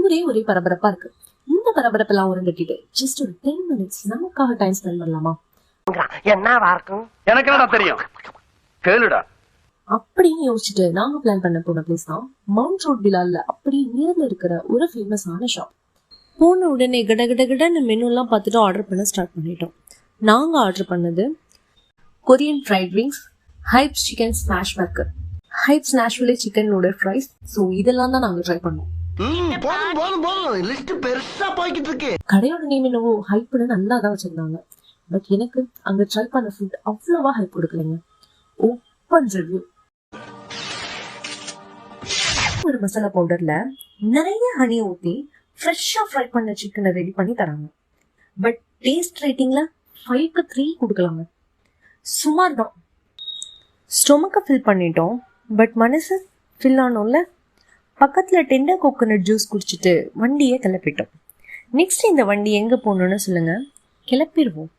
ஊரே ஒரே பரபரப்பா இருக்கு. இந்த பரபரப்பெல்லாம் ஒரு கட்டிட்டு ஜஸ்ட் ஒரு 10 minutes நமக்காக டைம் ஸ்பெண்ட் பண்ணலாமா? என்னவா இருக்கும்? எனக்கு என்னடா தெரியும், கேளுடா. அப்படின்னு யோசிச்சுட்டு நாங்க பிளான் பண்ண போன பிளேஸ் தான் மவுண்ட் ரோட் பிலால்ல அப்படி நியர்ல இருக்கிற ஒரு ஃபேமஸான ஷாப். போன உடனே கடகடன்னு மெனு எல்லாம் பார்த்துட்டு ஆர்டர் பண்ண ஸ்டார்ட் பண்ணிட்டோம். நாங்க ஆர்டர் பண்ணது Korean fried wings, Hypes chicken smash burger, Hypes naturally chicken noodle fries. So இதெல்லாம் தான் நாங்க ட்ரை பண்ணோம். கடையோட நேம் என்னவோ ஹைப்னு நல்லா தான் வச்சிருந்தாங்க. பட் எனக்கு அங்க ட்ரை பண்ண ஃபுட் அவ்வளவா ஹைப் கொடுக்கலைங்க. Open review. ஒரு மசாலா பவுடர்ல நிறைய ஹனி ஊத்தி ஃப்ரெஷ்ஷா ஃப்ரை பண்ண சிக்கனை ரெடி பண்ணி தராங்க. பட் டேஸ்ட் ரேட்டிங்ல 5க்கு 3 கொடுக்கலாங்க. சுமார் தான். ஸ்டொமக்கை ஃபில் பண்ணிட்டோம், பட் மனசு ஃபில் ஆனோம்ல. பக்கத்துல டெண்டர் கோகோனட் ஜூஸ் குடிச்சிட்டு வண்டியை கிளப்பிட்டோம். நெக்ஸ்ட் இந்த வண்டி எங்க போகணும்னு சொல்லுங்க, கிளப்பிடுவோம்.